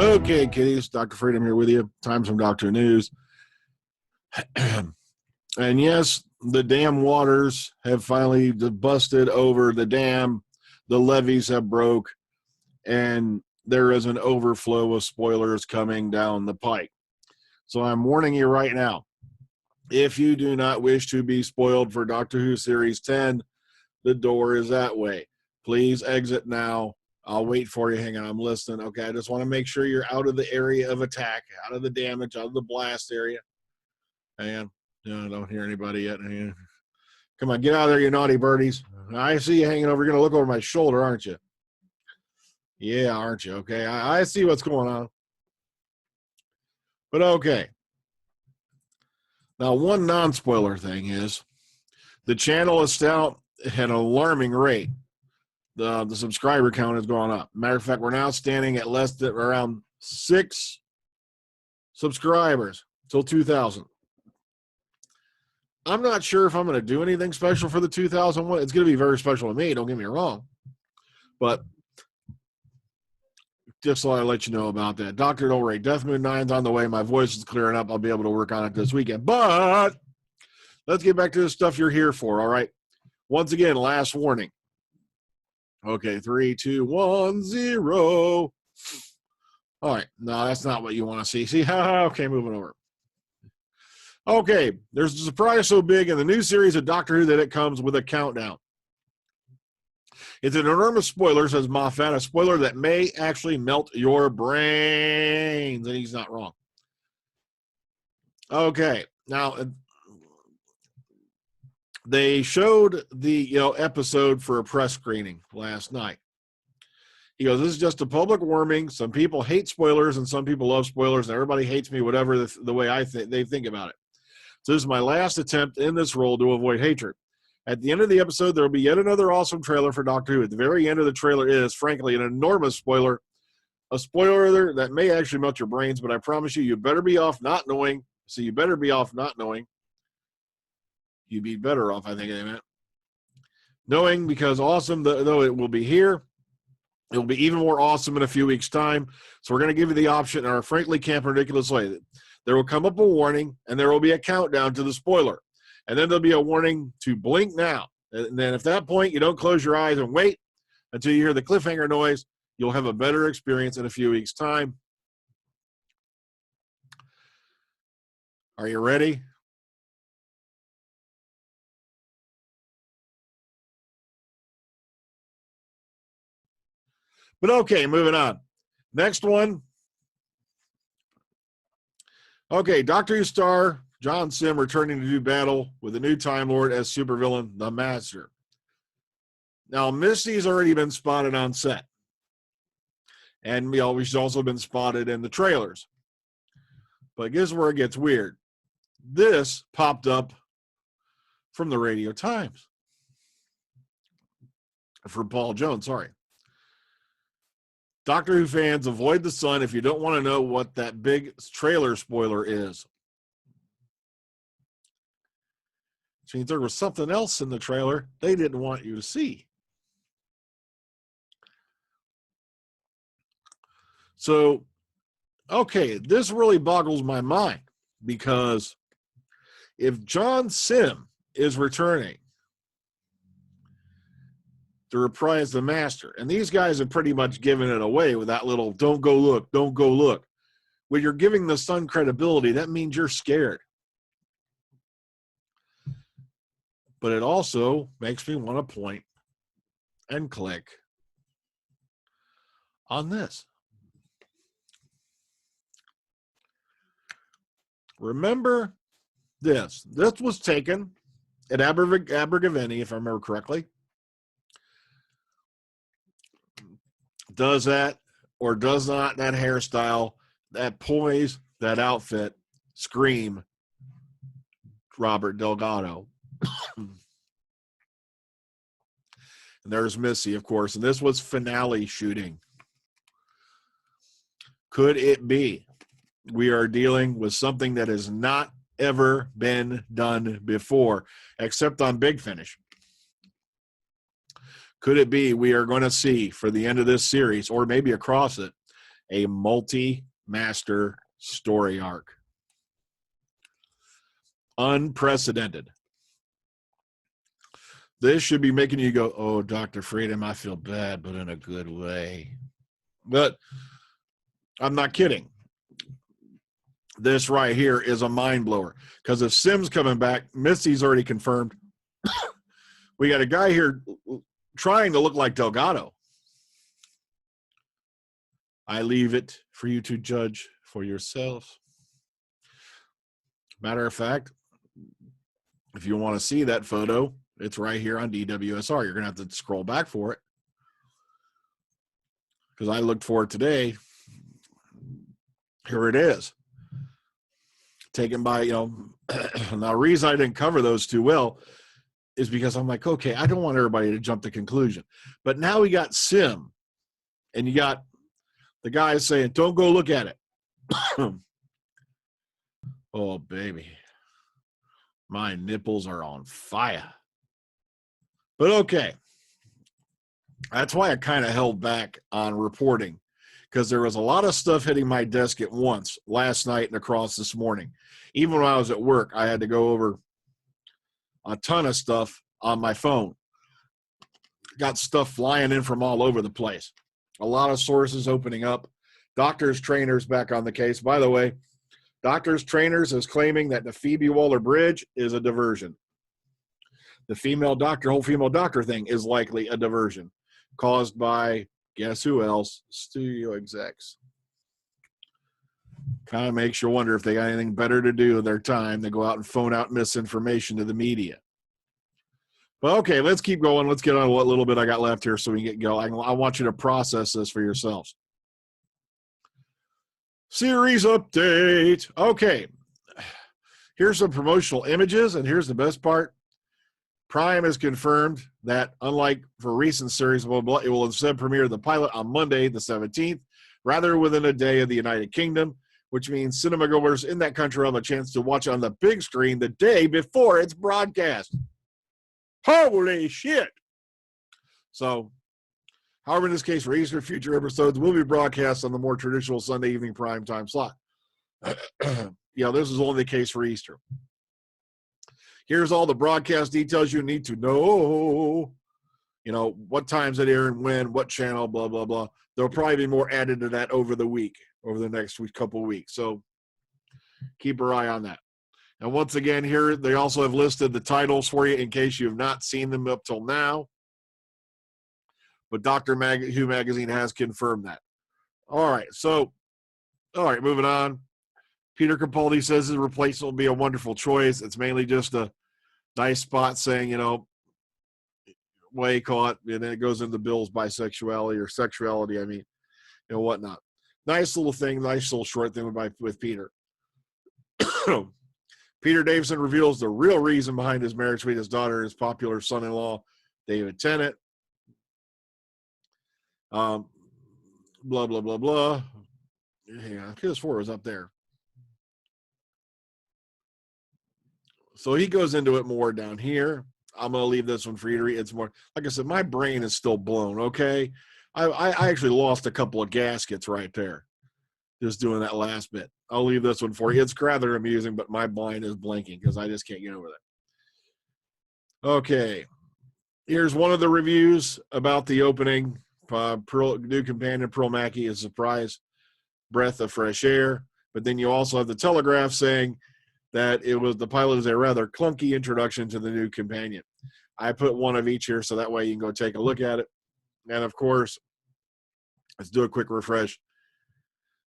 Okay, kiddies, Dr. Freedom here with you. Time from Doctor News. And yes, the dam waters have finally busted over the dam. The levees have broke, and there is an overflow of spoilers coming down the pike. So I'm warning you right now. If you do not wish to be spoiled for Doctor Who Series 10, the door is that way. Please exit now. I'll wait for you. Hang on, I'm listening. Okay, I just want to make sure you're out of the area of attack, out of the damage, out of the blast area. Hang on. No, I don't hear anybody yet. Hang on. Come on, get out of there, you naughty birdies. I see you hanging over. You're going to look over my shoulder, aren't you? Yeah, aren't you? Okay, I see what's going on. But okay. Now, one non-spoiler thing is the channel is still at an alarming rate. The subscriber count has gone up. Matter of fact, we're now standing at less than around 6 subscribers till 2,000. I'm not sure if I'm going to do anything special for the 2001. It's going to be very special to me, don't get me wrong. But just so I let you know about that. Doctor, don't worry. Death Moon 9's on the way. My voice is clearing up. I'll be able to work on it this weekend. But let's get back to the stuff you're here for, all right? Once again, last warning. Okay, 3, 2, 1, 0. All right. No, that's not what you want to see. See? Okay, moving over. Okay, there's a surprise so big in the new series of Doctor Who that it comes with a countdown. It's an enormous spoiler, says Moffat, a spoiler that may actually melt your brains. And he's not wrong. Okay, now they showed the episode for a press screening last night. He goes, this is just a public warning. Some people hate spoilers and some people love spoilers, and everybody hates me, whatever the way they think about it. So this is my last attempt in this role to avoid hatred. At the end of the episode, there will be yet another awesome trailer for Doctor Who. At the very end of the trailer is, frankly, an enormous spoiler. A spoiler that may actually melt your brains, but I promise you, you better be off not knowing. So you better be off not knowing. You'd be better off, I think they meant. Knowing, because awesome, though it will be here, it will be even more awesome in a few weeks' time. So we're going to give you the option in our frankly camp ridiculous way. There will come up a warning, and there will be a countdown to the spoiler. And then there'll be a warning to blink now. And then at that point, you don't close your eyes and wait until you hear the cliffhanger noise. You'll have a better experience in a few weeks' time. Are you ready? But okay, moving on. Next one. Okay, Doctor Who star John Simm returning to do battle with the new Time Lord as supervillain, the Master. Now, Misty's already been spotted on set. And she's also been spotted in the trailers. But guess where it gets weird? This popped up from the Radio Times. From Paul Jones, sorry. Doctor Who fans, avoid the sun if you don't want to know what that big trailer spoiler is. Which means there was something else in the trailer they didn't want you to see. So, okay, this really boggles my mind, because if John Simm is returning to reprise the Master, and these guys have pretty much given it away with that little don't go look, don't go look. When you're giving the sun credibility, that means you're scared. But it also makes me want to point and click on this. Remember this. This was taken at Abergavenny, if I remember correctly. Does that or does not that hairstyle, that poise, that outfit scream Robert Delgado? And there's Missy, of course. And this was finale shooting. Could it be we are dealing with something that has not ever been done before, except on Big Finish? Could it be we are going to see, for the end of this series, or maybe across it, a multi-master story arc. Unprecedented. This should be making you go, oh, Dr. Freedom, I feel bad, but in a good way. But I'm not kidding. This right here is a mind blower. Because if Simm's coming back, Missy's already confirmed. We got a guy here trying to look like Delgado. I leave it for you to judge for yourself. Matter of fact, if you want to see that photo, it's right here on DWSR. You're going to have to scroll back for it. Because I looked for it today. Here it is. Taken by, now the reason I didn't cover those too well is because I'm like, okay, I don't want everybody to jump to conclusion. But now we got Simm, and you got the guy saying, don't go look at it. Oh, baby. My nipples are on fire. But okay. That's why I kind of held back on reporting, because there was a lot of stuff hitting my desk at once last night and across this morning. Even when I was at work, I had to go over a ton of stuff on my phone. Got stuff flying in from all over the place. A lot of sources opening up. Doctors, trainers back on the case. By the way, Doctors, trainers is claiming that the Phoebe Waller-Bridge is a diversion. The whole female doctor thing is likely a diversion caused by, guess who else? Studio execs. Kind of makes you wonder if they got anything better to do with their time than go out and phone out misinformation to the media. But okay, let's keep going. Let's get on what little bit I got left here so we can get going. I want you to process this for yourselves. Series update. Okay. Here's some promotional images, and here's the best part. Prime has confirmed that, unlike for recent series, it will instead premiere the pilot on Monday, the 17th, rather within a day of the United Kingdom, which means cinema goers in that country will have a chance to watch on the big screen the day before it's broadcast. Holy shit! So, however, in this case, for Easter, future episodes will be broadcast on the more traditional Sunday evening prime time slot. This is only the case for Easter. Here's all the broadcast details you need to know. What times it air and when, what channel, blah, blah, blah. There'll probably be more added to that over the next couple weeks. So keep your eye on that. And once again, here, they also have listed the titles for you in case you have not seen them up till now. But Who magazine has confirmed that. All right, moving on. Peter Capaldi says his replacement will be a wonderful choice. It's mainly just a nice spot saying, what you call it, and then it goes into Bill's bisexuality or sexuality, whatnot. Nice little thing, nice little short thing with Peter. Peter Davison reveals the real reason behind his marriage between his daughter and his popular son-in-law, David Tennant. Blah, blah, blah, blah. Yeah, PS4 was up there. So he goes into it more down here. I'm going to leave this one for you to read. It's more, like I said, my brain is still blown, okay? I actually lost a couple of gaskets right there just doing that last bit. I'll leave this one for you. It's rather amusing, but my mind is blanking because I just can't get over that. Okay. Here's one of the reviews about the opening. New companion Pearl Mackie is a surprise breath of fresh air. But then you also have the Telegraph saying that the pilot is a rather clunky introduction to the new companion. I put one of each here so that way you can go take a look at it. And of course, let's do a quick refresh.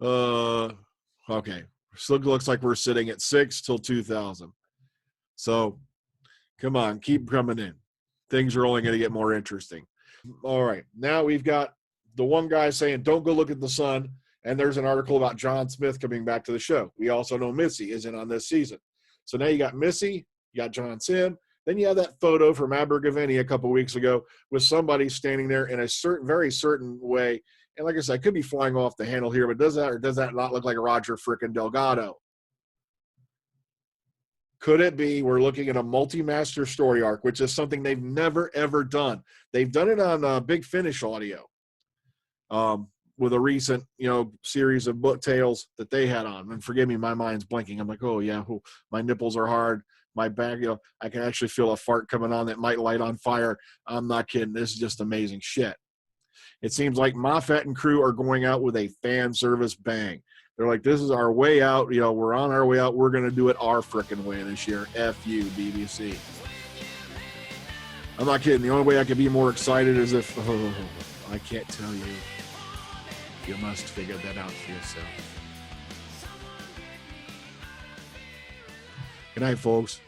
Okay. Still looks like we're sitting at 6 till 2000. So come on, keep coming in. Things are only going to get more interesting. All right. Now we've got the one guy saying, don't go look at the sun. And there's an article about John Smith coming back to the show. We also know Missy isn't on this season. So now you got Missy, you got John Simm. Then you have that photo from Abergavenny a couple weeks ago with somebody standing there in a very certain way. And like I said, I could be flying off the handle here, but does that not look like a Roger frickin' Delgado? Could it be we're looking at a multi-master story arc, which is something they've never, ever done? They've done it on Big Finish audio. with a recent, series of book tales that they had on. And forgive me, my mind's blinking. I'm like, oh yeah, my nipples are hard. My back, I can actually feel a fart coming on that might light on fire. I'm not kidding. This is just amazing shit. It seems like Moffat and crew are going out with a fan service bang. They're like, this is our way out. We're on our way out. We're going to do it our frickin' way this year. F you, BBC. I'm not kidding. The only way I could be more excited is if, I can't tell you. You must figure that out for yourself. Good night, folks.